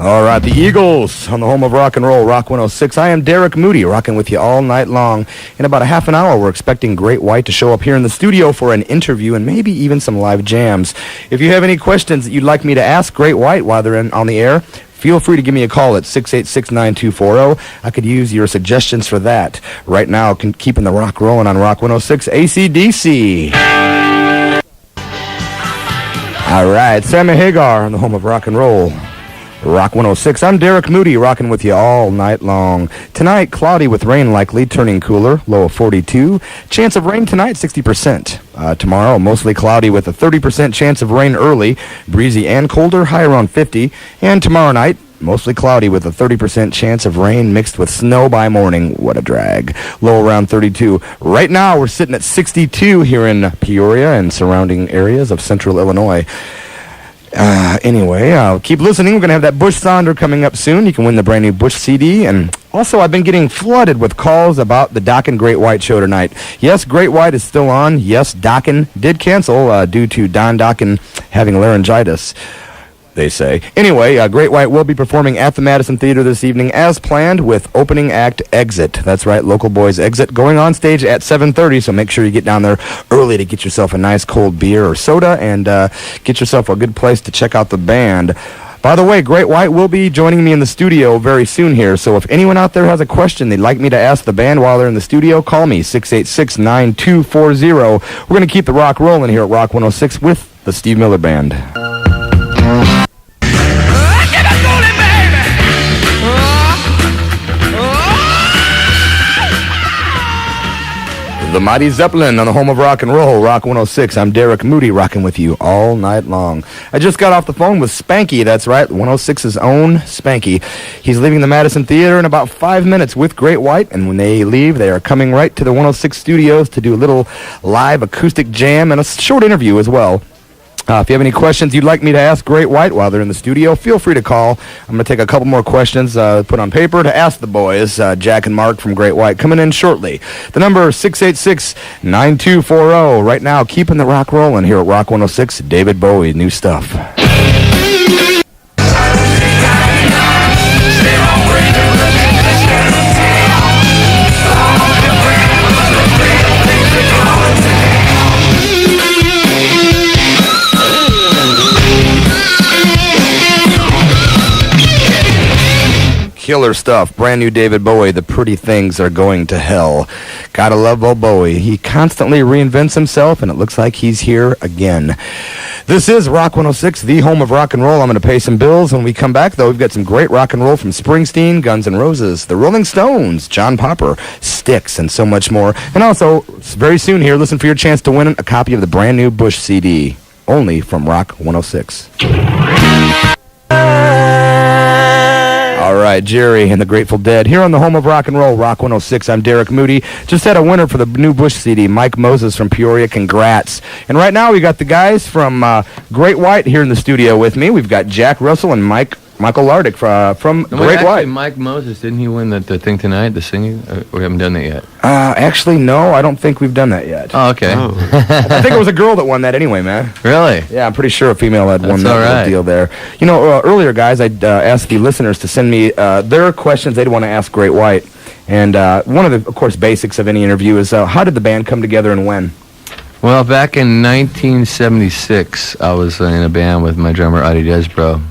All right, the Eagles on the home of rock and roll, Rock 106. I am Derek Moody, rocking with you all night long. In about a half an hour, we're expecting Great White to show up here in the studio for an interview and maybe even some live jams. If you have any questions that you'd like me to ask Great White while they're on the air, feel free to give me a call at 686-9240. I could use your suggestions for that. Right now, keeping the rock rolling on Rock 106 AC/DC. All right, Sammy Hagar on the home of rock and roll, Rock 106. I'm Derek Moody, rocking with you all night long. Tonight, cloudy with rain likely, turning cooler, low of 42. Chance of rain tonight, 60%. Tomorrow, mostly cloudy with a 30% chance of rain early, breezy and colder, high around 50. And tomorrow night, mostly cloudy with a 30% chance of rain mixed with snow by morning. What a drag. Low around 32. Right now, we're sitting at 62 here in Peoria and surrounding areas of central Illinois. Anyway, keep listening. We're going to have that Bush Sounder coming up soon. You can win the brand new Bush CD. And also, I've been getting flooded with calls about the Dockin' Great White show tonight. Yes, Great White is still on. Yes, Dockin' did cancel due to Don Dockin having laryngitis, they say. Anyway, Great White will be performing at the Madison Theater this evening as planned with opening act Exit. That's right, Local Boys Exit, going on stage at 7:30, so make sure you get down there early to get yourself a nice cold beer or soda and get yourself a good place to check out the band. By the way, Great White will be joining me in the studio very soon here, so if anyone out there has a question they'd like me to ask the band while they're in the studio, call me, 686-9240. We're going to keep the rock rolling here at Rock 106 with the Steve Miller Band. The Mighty Zeppelin on the home of rock and roll, Rock 106. I'm Derek Moody, rocking with you all night long. I just got off the phone with Spanky, that's right, 106's own Spanky. He's leaving the Madison Theater in about 5 minutes with Great White, and when they leave, they are coming right to the 106 studios to do a little live acoustic jam and a short interview as well. If you have any questions you'd like me to ask Great White while they're in the studio, feel free to call. I'm going to take a couple more questions put on paper to ask the boys, Jack and Mark from Great White, coming in shortly. The number is 686-9240. Right now, keeping the rock rolling here at Rock 106, David Bowie, new stuff. Killer stuff. Brand new David Bowie, The Pretty Things Are Going to Hell. Gotta love old Bowie. He constantly reinvents himself, and it looks like he's here again. This is Rock 106, the home of rock and roll. I'm going to pay some bills. When we come back, though, we've got some great rock and roll from Springsteen, Guns N' Roses, the Rolling Stones, John Popper, Styx, and so much more. And also, very soon here, listen for your chance to win a copy of the brand new Bush CD, only from Rock 106. All right, Jerry and the Grateful Dead here on the home of rock and roll, Rock 106. I'm Derek Moody. Just had a winner for the new Bush CD, Mike Moses from Peoria. Congrats. And right now we got the guys from Great White here in the studio with me. We've got Jack Russell and Michael Lardick from Great White. Mike Moses, didn't he win the thing tonight, the singing? We haven't done that yet. Actually, no, I don't think we've done that yet. Oh, okay. Oh. I think it was a girl that won that anyway, man. Really? Yeah, I'm pretty sure a female had won that right. deal there. You know, earlier, guys, I'd asked the listeners to send me their questions they'd want to ask Great White. And one of the, of course, basics of any interview is how did the band come together and when? Well, back in 1976, I was in a band with my drummer, Adi Desbro,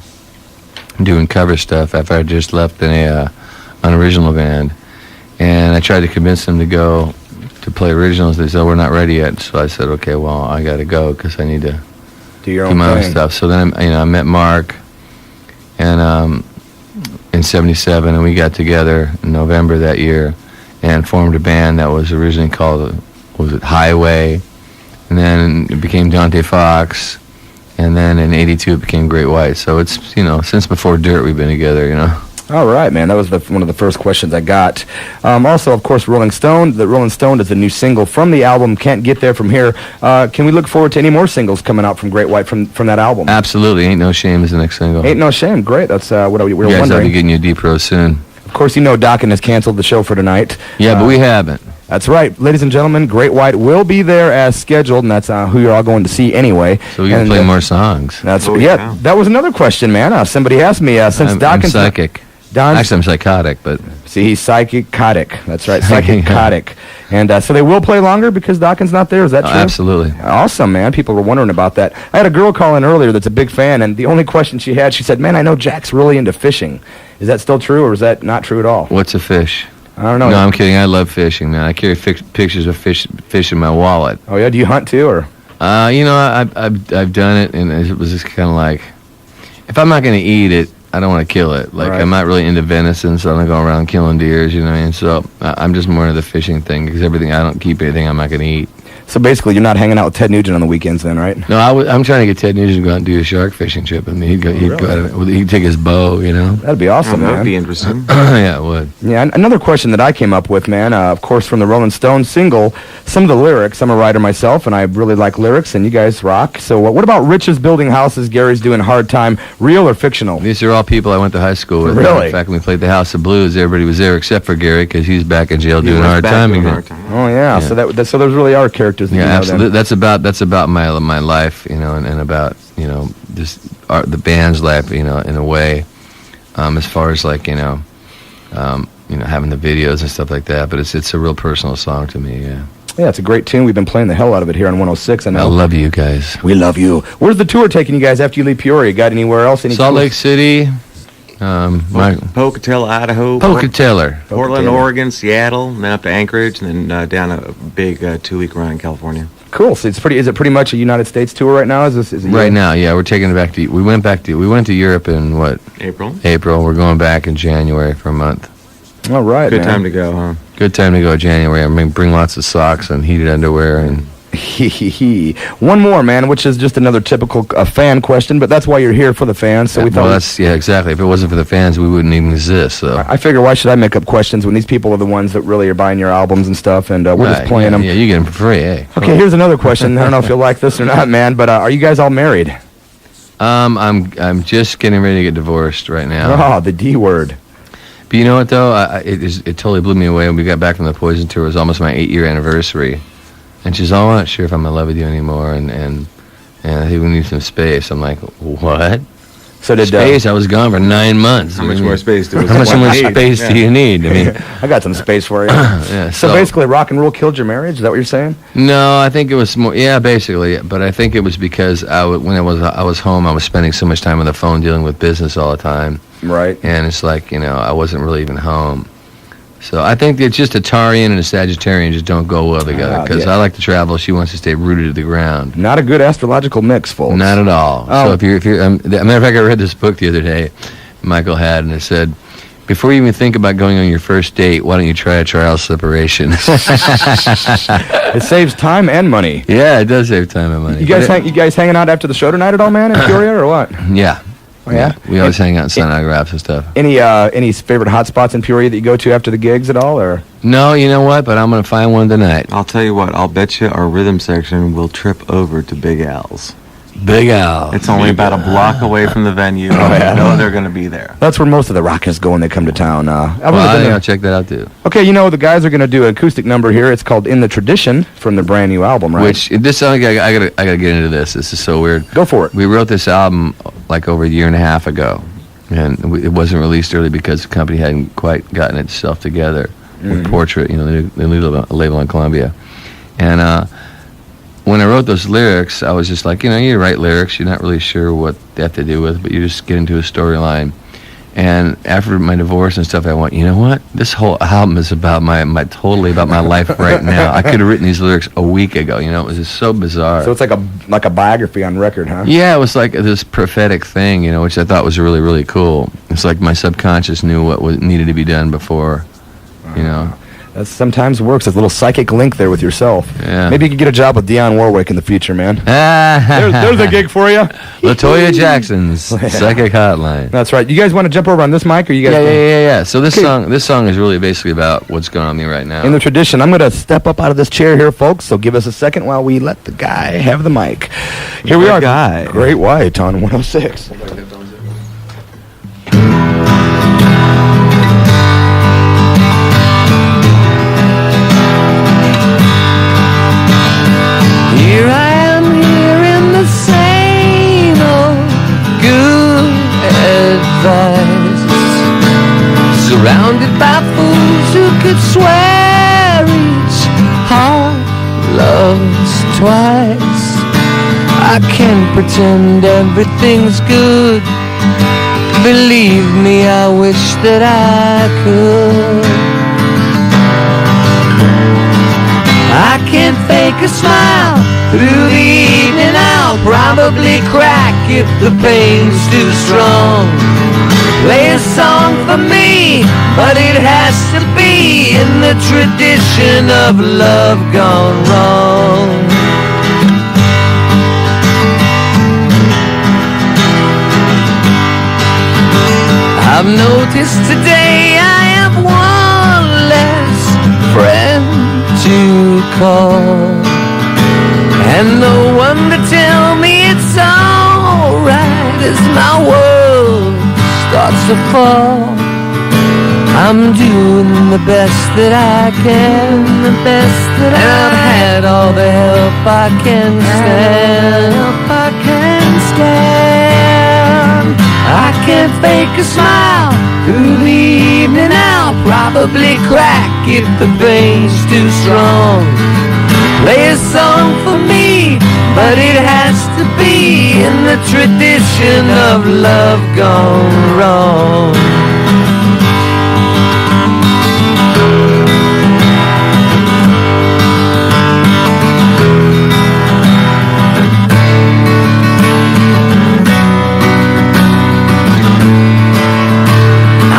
doing cover stuff after I just left in an original band. And I tried to convince them to go to play originals. They said, we're not ready yet. So I said, okay, well, I got to go because I need to do my own stuff. So then I met Mark and in 77, and we got together in November that year and formed a band that was originally called, Highway? And then it became Dante Fox. And then in 82, it became Great White. So it's, since before Dirt, we've been together, All right, man. That was one of the first questions I got. Also, of course, Rolling Stone. The Rolling Stone is the new single from the album, Can't Get There From Here. Can we look forward to any more singles coming out from Great White from that album? Absolutely. Ain't No Shame is the next single. Ain't No Shame. Great. That's what we were wondering. I'll be getting you a deep row soon. Of course, Dockin has canceled the show for tonight. Yeah, but we haven't. That's right. Ladies and gentlemen, Great White will be there as scheduled, and that's who you're all going to see anyway. So we can play more songs. That was another question, man. Somebody asked me, since Dawkins... I'm psychic. Actually, I'm psychotic, but... See, he's psychic-cotic. That's right, psychic-cotic. And so they will play longer because Dawkins not there. Is that true? Absolutely. Awesome, man. People were wondering about that. I had a girl call in earlier that's a big fan, and the only question she had, she said, man, I know Jack's really into fishing. Is that still true, or is that not true at all? What's a fish? I don't know. No, I'm kidding. I love fishing, man. I carry pictures of fish in my wallet. Oh, yeah? Do you hunt, too, or...? I've done it, and it was just kind of like, if I'm not going to eat it, I don't want to kill it. Like, right. I'm not really into venison, so I don't go around killing deers, you know what I mean? So I'm just more into the fishing thing, because I don't keep anything I'm not going to eat. So basically, you're not hanging out with Ted Nugent on the weekends then, right? No, I'm trying to get Ted Nugent to go out and do a shark fishing trip. I mean, he'd take his bow, you know? That'd be awesome, man. That'd be interesting. Yeah, it would. Yeah, another question that I came up with, man, of course, from the Rolling Stones single, some of the lyrics, I'm a writer myself, and I really like lyrics, and you guys rock. So what about Rich is building houses, Gary's doing hard time, real or fictional? These are all people I went to high school with. Really? In fact, when we played the House of Blues, everybody was there except for Gary, because he's back in jail doing hard time again. Oh, yeah. So so those really are characters that you know absolutely. Then. That's about my life, you know, and about, you know, just the band's life, you know, in a way, as far as like, you know, having the videos and stuff like that. But it's a real personal song to me. Yeah. Yeah, it's a great tune. We've been playing the hell out of it here on 106. I know. I love you guys. We love you. Where's the tour taking you guys after you leave Peoria? Got anywhere else? Salt Lake City. Pocatello, Idaho. Pocatello. Portland, Oregon, Seattle, then up to Anchorage, and then down a big 2-week run in California. Cool. So is it pretty much a United States tour right now? Is it right now? Yeah, we're taking it back to. We went to Europe in what? April. We're going back in January for a month. All right. Good time to go, huh? Good time to go. January. I mean, bring lots of socks and heated underwear and. One more, man, which is just another typical fan question, but that's why you're here, for the fans. So we thought. Well, exactly. If it wasn't for the fans, we wouldn't even exist. So I figure, why should I make up questions when these people are the ones that really are buying your albums and stuff, and we're just playing them. Yeah, you get them for free, eh? Okay, here's another question. I don't know if you'll like this or not, man, but are you guys all married? I'm just getting ready to get divorced right now. Oh, the D word. But you know what though? It totally blew me away when we got back from the Poison tour. It was almost my 8-year anniversary. And she's all, I'm not sure if I'm in love with you anymore, and I think we need some space. I'm like, what? So did space? I was gone for 9 months. How much more space do you need? I mean, I got some space for you. Yeah, so basically, rock and roll killed your marriage? Is that what you're saying? No, I think it was more. Yeah, basically, but I think it was because when I was home, I was spending so much time on the phone dealing with business all the time. Right. And it's like, I wasn't really even home. So I think it's just a Tarian and a Sagittarian just don't go well together, because I like to travel. She wants to stay rooted to the ground. Not a good astrological mix, folks. Not at all. Oh. So if you're a matter of fact, I read this book the other day, Michael had, and it said, before you even think about going on your first date, why don't you try a trial separation? It saves time and money. Yeah, it does save time and money. You guys hanging out after the show tonight at all, man, in Peoria, or what? Yeah. Oh, yeah? We always hang out and sign autographs and stuff. Any favorite hot spots in Peoria that you go to after the gigs at all, or? No, you know what? But I'm going to find one tonight. I'll tell you what. I'll bet you our rhythm section will trip over to Big Al's. Big Al. It's only about a block away from the venue. I know they're going to be there. That's where most of the rockers go when they come to town. I'll check that out too. Okay, the guys are going to do an acoustic number here. It's called "In the Tradition" from their brand new album, right? Which this song, I gotta get into this. This is so weird. Go for it. We wrote this album like over a year and a half ago, and it wasn't released early because the company hadn't quite gotten itself together with Portrait, the new label in Columbia, and. When I wrote those lyrics, I was just like, you write lyrics, you're not really sure what they have to do with, but you just get into a storyline. And after my divorce and stuff, I went, you know what? This whole album is about totally about my life right now. I could have written these lyrics a week ago. It was just so bizarre. So it's like a biography on record, huh? Yeah, it was like this prophetic thing, which I thought was really, really cool. It's like my subconscious knew what needed to be done before, That sometimes works. There's a little psychic link there with yourself. Yeah. Maybe you could get a job with Dionne Warwick in the future, man. There's a gig for you. LaToya Jackson's Psychic Hotline. That's right. You guys want to jump over on this mic, or you guys? Yeah. So this song is really basically about what's going on with me right now. In the tradition, I'm going to step up out of this chair here, folks. So give us a second while we let the guy have the mic. Here we are, Great White on 106. twice. I can't pretend everything's good. Believe me, I wish that I could. I can't fake a smile through the evening. I'll probably crack if the pain's too strong. Play a song for me, but it has to be in the tradition of love gone wrong. I've noticed today I have one less friend to call, and no one to tell me it's alright as my world starts to fall. I'm doing the best that I can, the best that I've had all the help I can stand. I can't fake a smile through the evening. I'll probably crack if the pain's too strong. Play a song for me, but it has to be in the tradition of love gone wrong.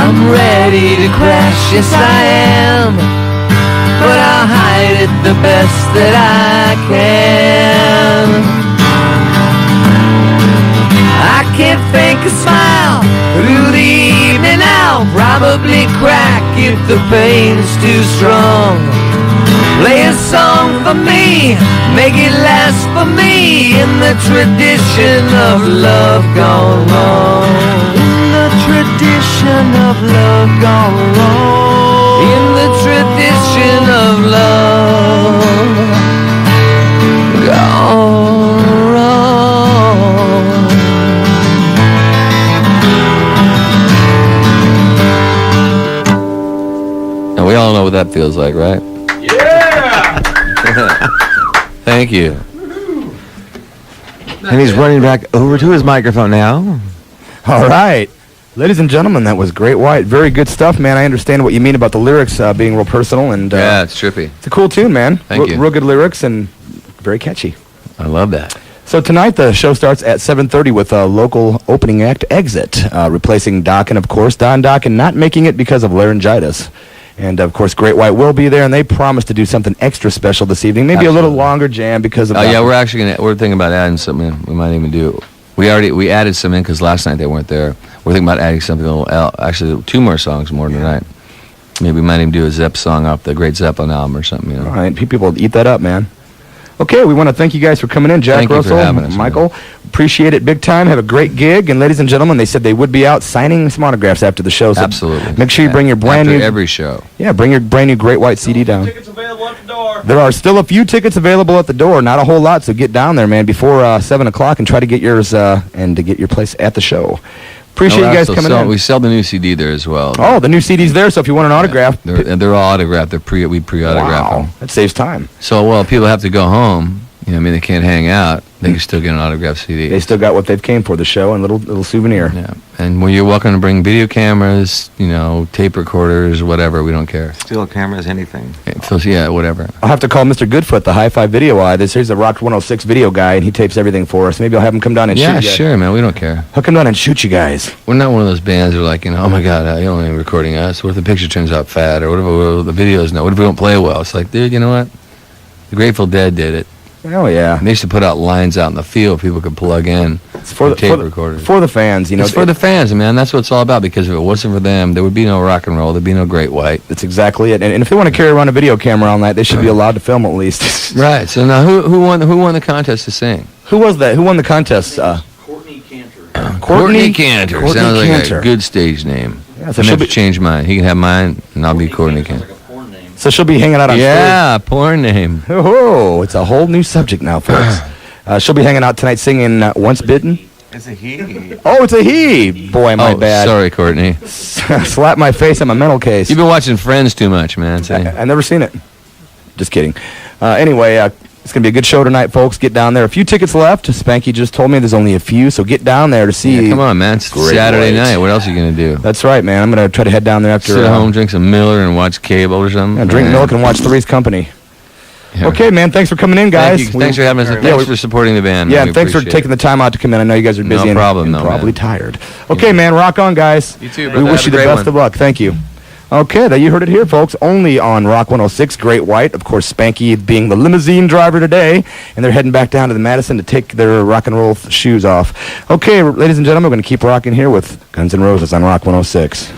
I'm ready to crash, yes I am, but I'll hide it the best that I can. I can't fake a smile through the evening. I'll probably crack if the pain's too strong. Play a song for me, make it last for me, in the tradition of love gone wrong. In the tradition of love gone wrong. In the tradition of love gone wrong. Now we all know what that feels like, right? Yeah! Thank you. And he's running back over to his microphone now. All right. Ladies and gentlemen, that was Great White. Very good stuff, man. I understand what you mean about the lyrics being real personal. And Yeah, it's trippy. it's a cool tune, man. Thank you. Real good lyrics and very catchy. I love that. So tonight the show starts at 7:30 with a local opening act, Exit, replacing Dokken, of course. Don Dokken not making it because of laryngitis. And, of course, Great White will be there, and they promised to do something extra special this evening. Maybe a little longer jam because of Oh, yeah, we're thinking about adding something in. We might even do. We added some in because last night they weren't there. We're thinking about adding something a little, actually 2 more songs more tonight. Maybe we might even do a Zepp song off the Great Zeppelin album or something, you know. All right, people will eat that up, man. Okay, we want to thank you guys for coming in. Jack Thank you for Russell, having us, Michael, appreciate it big time. Have a great gig. And ladies and gentlemen, they said they would be out signing some autographs after the show. So Absolutely. make sure you bring your brand After new... every show. Yeah, bring your brand new Great White CD down. Tickets available at the door. There are still a few tickets available at the door. Not a whole lot, so get down there, man, before 7 o'clock and try to get yours and to get your place at the show. Appreciate you guys coming in. We sell the new CD there as well. Oh, the new CD's there, so if you want an autograph... They're all autographed. We pre-autograph them. That saves time. So, well, people have to go home. You know, I mean, they can't hang out. They can still get an autographed CD. They still got what they've came for, the show, and little souvenir. Yeah. And when you're welcome to bring video cameras, you know, tape recorders, whatever, we don't care. Still cameras, anything. So, yeah, whatever. I'll have to call Mr. Goodfoot, the Hi-Fi Video Eye. He's a Rock 106 video guy, and he tapes everything for us. Maybe I'll have him come down and shoot you. Yeah, sure, man. We don't care. He'll come down and shoot you guys. We're not one of those bands that are like, you know, oh, my God, you're only recording us. What if the picture turns out fat? Or what if the video's not? What if we don't play well? It's like, dude, you know what? The Grateful Dead did it. Oh, yeah. And they used to put out lines out in the field people could plug in. It's for the tape recorders. For the fans, you know. It's for the fans, man. That's what it's all about. Because if it wasn't for them, there would be no rock and roll. There'd be no Great White. That's exactly it. And if they want to carry around a video camera all night, they should be allowed to film at least. Right. So now, who won the contest to sing? Who was that? Who won the contest? Courtney Cantor. Courtney Cantor. Courtney Sounds like Cantor. a good stage name. Yeah, so I'm she'll have to be, change mine. He can have mine, and I'll be Courtney Cantor. Like a porn name. so she'll be hanging out on Yeah, porn name. stage. Oh, it's a whole new subject now, folks. She'll be hanging out tonight singing Once Bitten. It's a he. Oh, it's a he. Boy, my bad. Sorry, Courtney. Slap my face on my mental case. You've been watching Friends too much, man. See? I've never seen it. Just kidding. Anyway, It's going to be a good show tonight, folks. Get down there. A few tickets left. Spanky just told me there's only a few, so get down there to see. Yeah, come on, man. It's Great Saturday White. night. What else are you going to do? That's right, man. I'm going to try to head down there after. Sit at home, drink some Miller, and watch cable or something? Drink Man. milk and watch Three's Company. Yeah. Okay, man. Thanks for coming in, guys. Thank you. Thanks for having us. Yeah, Thanks for supporting the band. Yeah, man. and We thanks for appreciate taking the time out to come in. I know you guys are busy No problem, and no, probably man. tired. Okay, man. Rock on, guys. You too, We brother. wish Have you a the great best one. of luck. Thank you. Okay, that you heard it here, folks. Only on Rock 106, Great White. Of course, Spanky being the limousine driver today, and they're heading back down to the Madison to take their rock and roll shoes off. Okay, ladies and gentlemen, we're going to keep rocking here with Guns N' Roses on Rock 106.